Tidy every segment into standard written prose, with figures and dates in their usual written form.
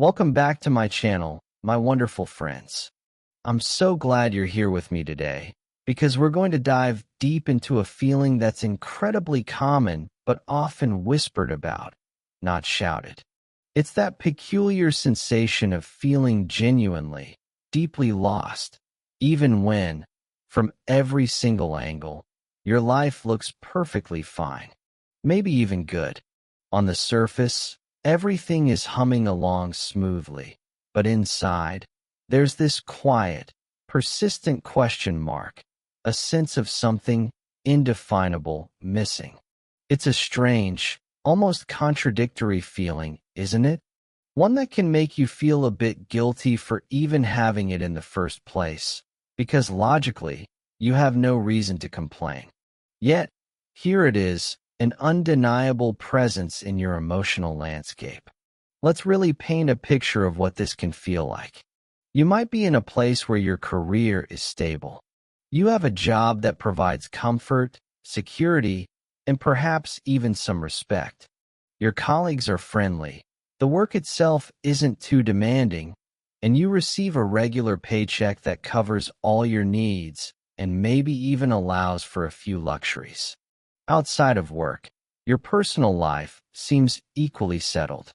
Welcome back to my channel, my wonderful friends. I'm so glad you're here with me today because we're going to dive deep into a feeling that's incredibly common but often whispered about, not shouted. It's that peculiar sensation of feeling genuinely, deeply lost, even when, from every single angle, your life looks perfectly fine, maybe even good. On the surface, everything is humming along smoothly, but inside, there's this quiet, persistent question mark, a sense of something indefinable missing. It's a strange, almost contradictory feeling, isn't it? One that can make you feel a bit guilty for even having it in the first place, because logically, you have no reason to complain. Yet, here it is, an undeniable presence in your emotional landscape. Let's really paint a picture of what this can feel like. You might be in a place where your career is stable. You have a job that provides comfort, security, and perhaps even some respect. Your colleagues are friendly. The work itself isn't too demanding, and you receive a regular paycheck that covers all your needs and maybe even allows for a few luxuries. Outside of work, your personal life seems equally settled.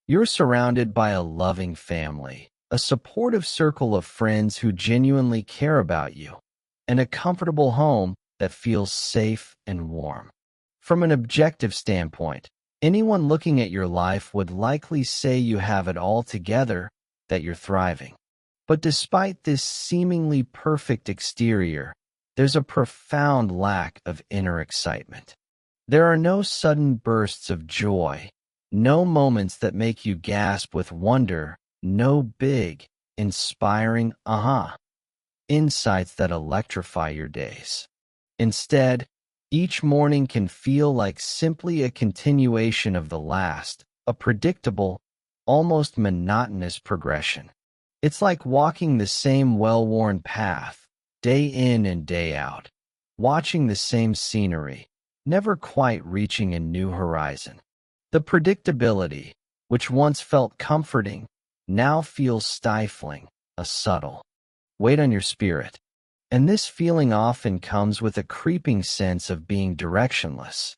You're surrounded by a loving family, a supportive circle of friends who genuinely care about you, and a comfortable home that feels safe and warm. From an objective standpoint, anyone looking at your life would likely say you have it all together, that you're thriving. But despite this seemingly perfect exterior, there's a profound lack of inner excitement. There are no sudden bursts of joy, no moments that make you gasp with wonder, no big, inspiring insights that electrify your days. Instead, each morning can feel like simply a continuation of the last, a predictable, almost monotonous progression. It's like walking the same well-worn path, day in and day out, watching the same scenery, never quite reaching a new horizon. The predictability, which once felt comforting, now feels stifling, a subtle weight on your spirit. And this feeling often comes with a creeping sense of being directionless.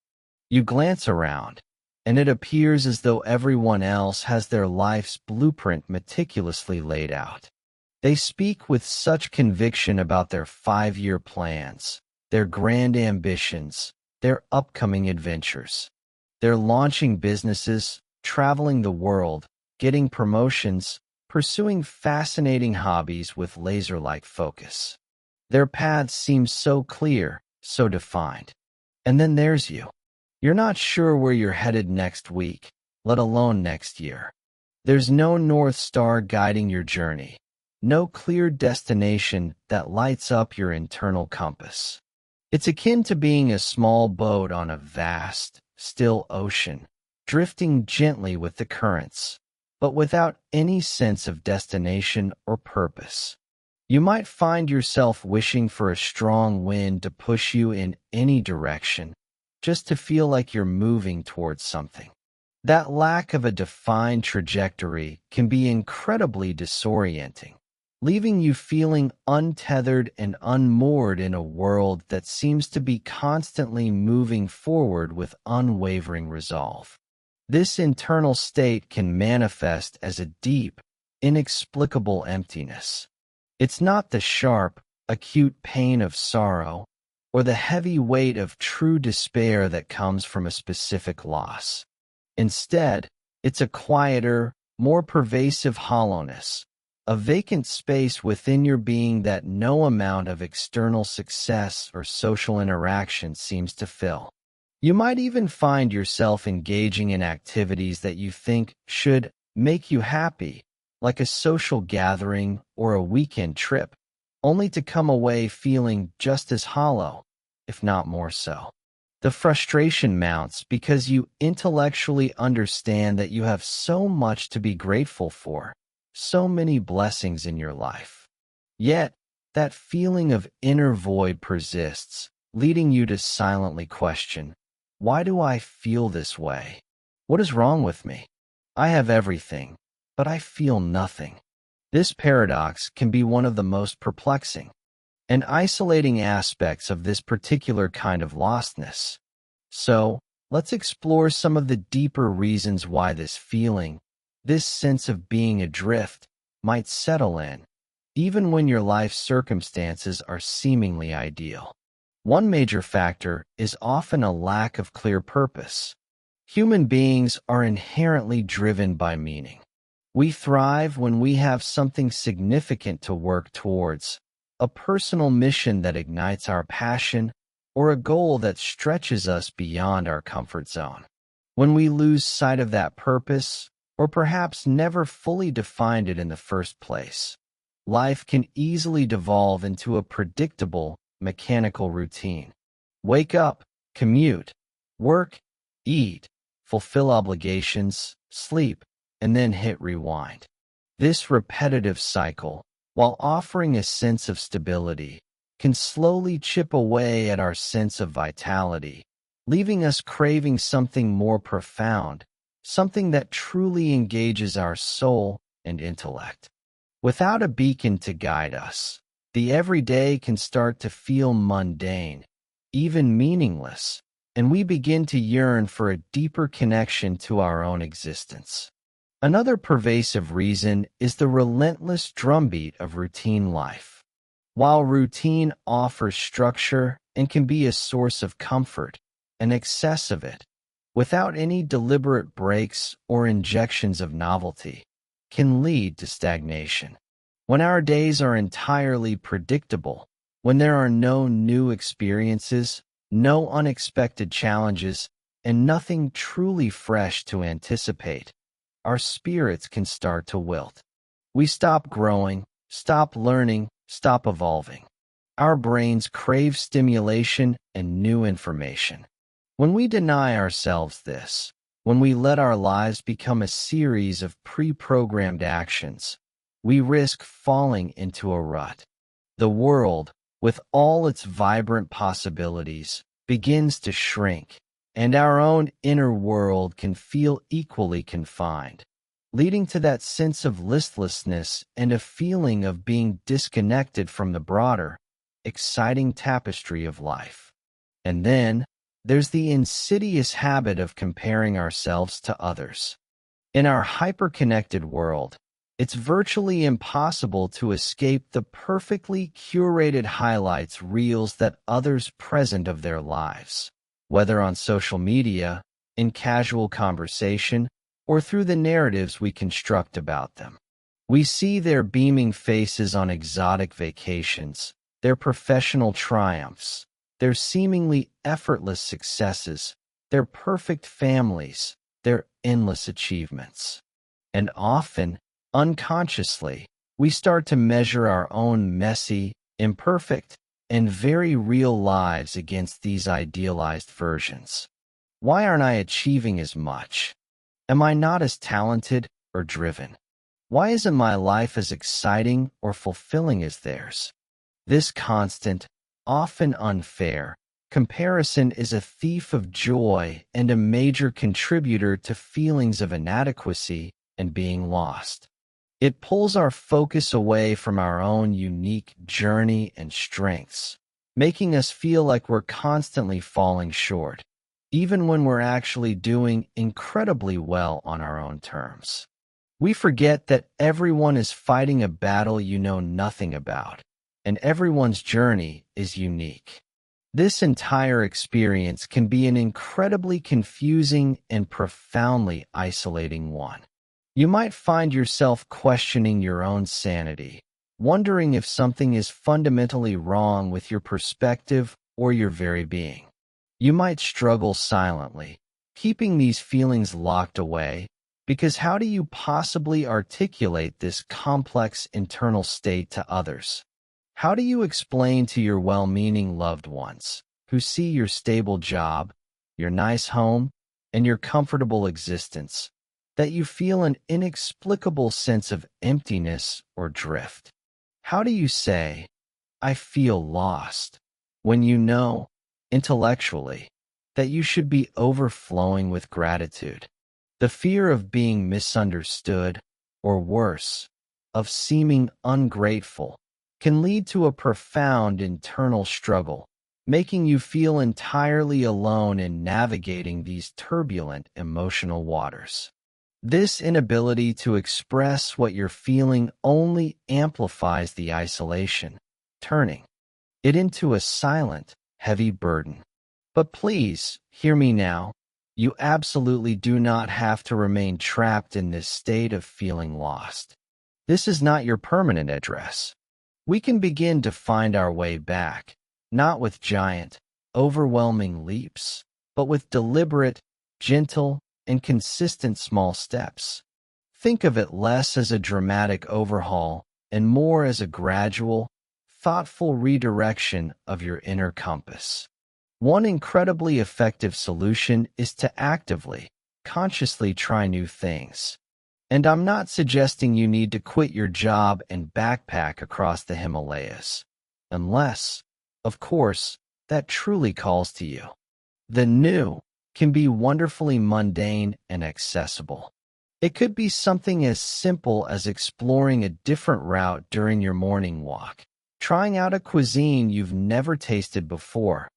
You glance around, and it appears as though everyone else has their life's blueprint meticulously laid out. They speak with such conviction about their 5-year plans, their grand ambitions, their upcoming adventures. They're launching businesses, traveling the world, getting promotions, pursuing fascinating hobbies with laser-like focus. Their paths seem so clear, so defined. And then there's you. You're not sure where you're headed next week, let alone next year. There's no North Star guiding your journey, no clear destination that lights up your internal compass. It's akin to being a small boat on a vast, still ocean, drifting gently with the currents, but without any sense of destination or purpose. You might find yourself wishing for a strong wind to push you in any direction, just to feel like you're moving towards something. That lack of a defined trajectory can be incredibly disorienting, leaving you feeling untethered and unmoored in a world that seems to be constantly moving forward with unwavering resolve. This internal state can manifest as a deep, inexplicable emptiness. It's not the sharp, acute pain of sorrow or the heavy weight of true despair that comes from a specific loss. Instead, it's a quieter, more pervasive hollowness, a vacant space within your being that no amount of external success or social interaction seems to fill. You might even find yourself engaging in activities that you think should make you happy, like a social gathering or a weekend trip, only to come away feeling just as hollow, if not more so. The frustration mounts because you intellectually understand that you have so much to be grateful for, so many blessings in your life. Yet, that feeling of inner void persists, leading you to silently question, why do I feel this way? What is wrong with me? I have everything, but I feel nothing. This paradox can be one of the most perplexing and isolating aspects of this particular kind of lostness. So, let's explore some of the deeper reasons why this feeling, this sense of being adrift, might settle in, even when your life circumstances are seemingly ideal. One major factor is often a lack of clear purpose. Human beings are inherently driven by meaning. We thrive when we have something significant to work towards, a personal mission that ignites our passion, or a goal that stretches us beyond our comfort zone. When we lose sight of that purpose, or perhaps never fully defined it in the first place, life can easily devolve into a predictable, mechanical routine. Wake up, commute, work, eat, fulfill obligations, sleep, and then hit rewind. This repetitive cycle, while offering a sense of stability, can slowly chip away at our sense of vitality, leaving us craving something more profound, something that truly engages our soul and intellect. Without a beacon to guide us, the everyday can start to feel mundane, even meaningless, and we begin to yearn for a deeper connection to our own existence. Another pervasive reason is the relentless drumbeat of routine life. While routine offers structure and can be a source of comfort, an excess of it, without any deliberate breaks or injections of novelty, can lead to stagnation. When our days are entirely predictable, when there are no new experiences, no unexpected challenges, and nothing truly fresh to anticipate, our spirits can start to wilt. We stop growing, stop learning, stop evolving. Our brains crave stimulation and new information. When we deny ourselves this, when we let our lives become a series of pre-programmed actions, we risk falling into a rut. The world, with all its vibrant possibilities, begins to shrink, and our own inner world can feel equally confined, leading to that sense of listlessness and a feeling of being disconnected from the broader, exciting tapestry of life. And then, there's the insidious habit of comparing ourselves to others. In our hyper-connected world, it's virtually impossible to escape the perfectly curated highlights reels that others present of their lives, whether on social media, in casual conversation, or through the narratives we construct about them. We see their beaming faces on exotic vacations, their professional triumphs, their seemingly effortless successes, their perfect families, their endless achievements. And often, unconsciously, we start to measure our own messy, imperfect, and very real lives against these idealized versions. Why aren't I achieving as much? Am I not as talented or driven? Why isn't my life as exciting or fulfilling as theirs? This constant, often unfair, comparison is a thief of joy and a major contributor to feelings of inadequacy and being lost. It pulls our focus away from our own unique journey and strengths, making us feel like we're constantly falling short, even when we're actually doing incredibly well on our own terms. We forget that everyone is fighting a battle you know nothing about, and everyone's journey is unique. This entire experience can be an incredibly confusing and profoundly isolating one. You might find yourself questioning your own sanity, wondering if something is fundamentally wrong with your perspective or your very being. You might struggle silently, keeping these feelings locked away, because how do you possibly articulate this complex internal state to others? How do you explain to your well-meaning loved ones, who see your stable job, your nice home, and your comfortable existence, that you feel an inexplicable sense of emptiness or drift? How do you say, "I feel lost," when you know, intellectually, that you should be overflowing with gratitude? The fear of being misunderstood, or worse, of seeming ungrateful, can lead to a profound internal struggle, making you feel entirely alone in navigating these turbulent emotional waters. This inability to express what you're feeling only amplifies the isolation, turning it into a silent, heavy burden. But please, hear me now. You absolutely do not have to remain trapped in this state of feeling lost. This is not your permanent address. We can begin to find our way back, not with giant, overwhelming leaps, but with deliberate, gentle, and consistent small steps. Think of it less as a dramatic overhaul and more as a gradual, thoughtful redirection of your inner compass. One incredibly effective solution is to actively, consciously try new things. And I'm not suggesting you need to quit your job and backpack across the Himalayas. Unless, of course, that truly calls to you. The new can be wonderfully mundane and accessible. It could be something as simple as exploring a different route during your morning walk, trying out a cuisine you've never tasted before,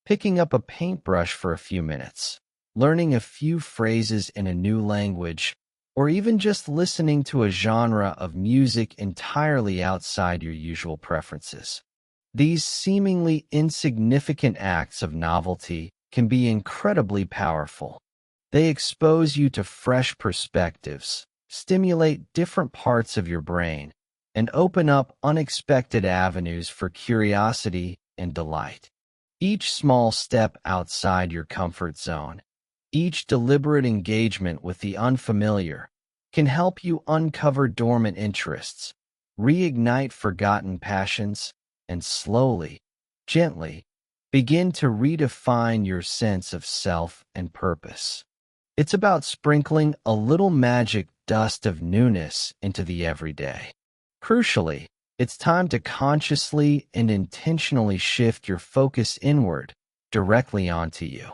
picking up a paintbrush for a few minutes, learning a few phrases in a new language, or even just listening to a genre of music entirely outside your usual preferences. These seemingly insignificant acts of novelty can be incredibly powerful. They expose you to fresh perspectives, stimulate different parts of your brain, and open up unexpected avenues for curiosity and delight. Each small step outside your comfort zone, each deliberate engagement with the unfamiliar, can help you uncover dormant interests, reignite forgotten passions, and slowly, gently, begin to redefine your sense of self and purpose. It's about sprinkling a little magic dust of newness into the everyday. Crucially, it's time to consciously and intentionally shift your focus inward, directly onto you.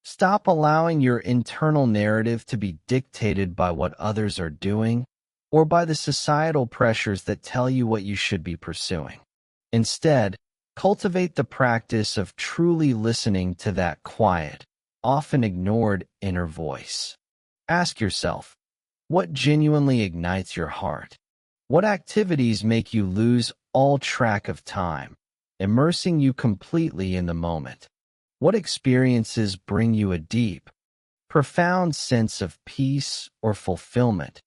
Stop allowing your internal narrative to be dictated by what others are doing or by the societal pressures that tell you what you should be pursuing. Instead, cultivate the practice of truly listening to that quiet, often ignored inner voice. Ask yourself, what genuinely ignites your heart? What activities make you lose all track of time, immersing you completely in the moment? What experiences bring you a deep, profound sense of peace or fulfillment,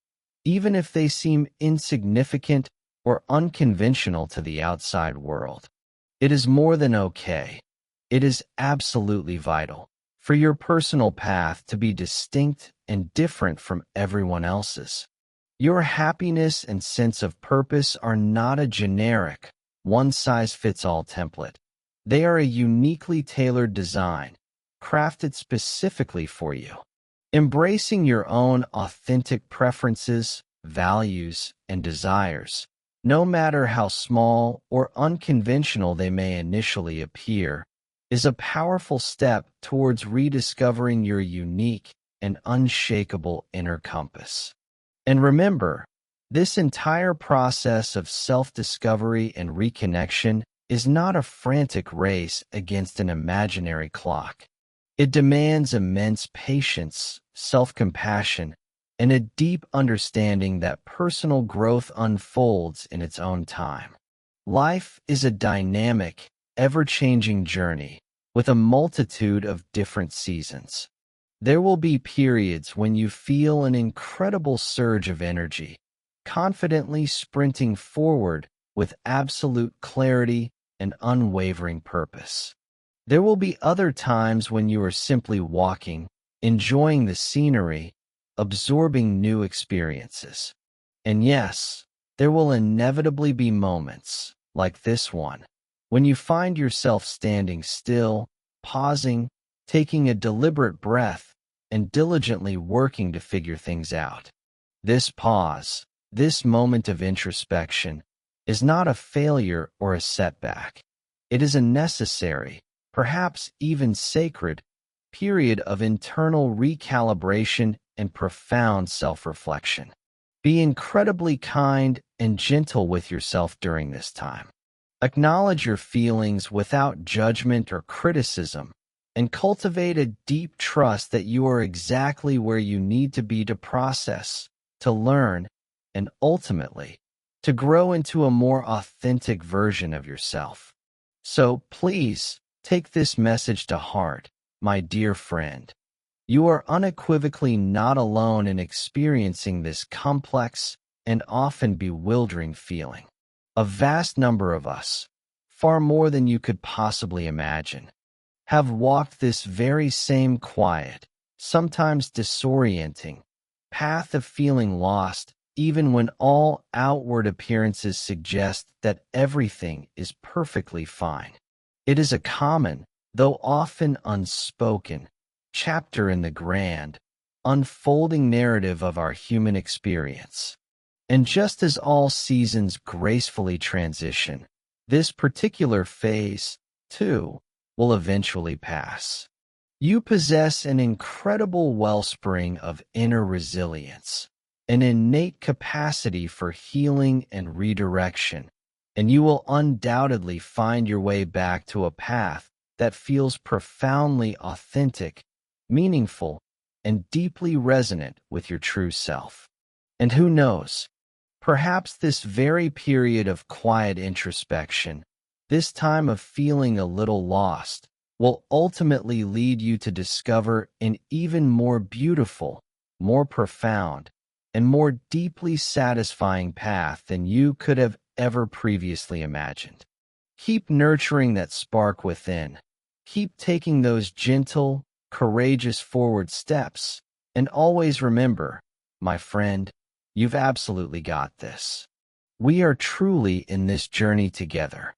even if they seem insignificant or unconventional to the outside world? It is more than okay. It is absolutely vital for your personal path to be distinct and different from everyone else's. Your happiness and sense of purpose are not a generic, one-size-fits-all template. They are a uniquely tailored design, crafted specifically for you. Embracing your own authentic preferences, values, and desires, no matter how small or unconventional they may initially appear, is a powerful step towards rediscovering your unique and unshakable inner compass. And remember, this entire process of self-discovery and reconnection is not a frantic race against an imaginary clock. It demands immense patience, self-compassion, and a deep understanding that personal growth unfolds in its own time. Life is a dynamic, ever-changing journey with a multitude of different seasons. There will be periods when you feel an incredible surge of energy, confidently sprinting forward with absolute clarity and unwavering purpose. There will be other times when you are simply walking, enjoying the scenery, absorbing new experiences. And yes, there will inevitably be moments, like this one, when you find yourself standing still, pausing, taking a deliberate breath, and diligently working to figure things out. This pause, this moment of introspection, is not a failure or a setback. It is a necessary, perhaps even sacred, period of internal recalibration and profound self-reflection. Be incredibly kind and gentle with yourself during this time. Acknowledge your feelings without judgment or criticism, and cultivate a deep trust that you are exactly where you need to be to process, to learn, and ultimately, to grow into a more authentic version of yourself. So please, take this message to heart, my dear friend. You are unequivocally not alone in experiencing this complex and often bewildering feeling. A vast number of us, far more than you could possibly imagine, have walked this very same quiet, sometimes disorienting, path of feeling lost, even when all outward appearances suggest that everything is perfectly fine. It is a common, though often unspoken, chapter in the grand, unfolding narrative of our human experience. And just as all seasons gracefully transition, this particular phase, too, will eventually pass. You possess an incredible wellspring of inner resilience, an innate capacity for healing and redirection, and you will undoubtedly find your way back to a path that feels profoundly authentic, meaningful, and deeply resonant with your true self. And who knows, perhaps this very period of quiet introspection, this time of feeling a little lost, will ultimately lead you to discover an even more beautiful, more profound, and more deeply satisfying path than you could have ever previously imagined. Keep nurturing that spark within. Keep taking those gentle, courageous forward steps. And always remember, my friend, you've absolutely got this. We are truly in this journey together.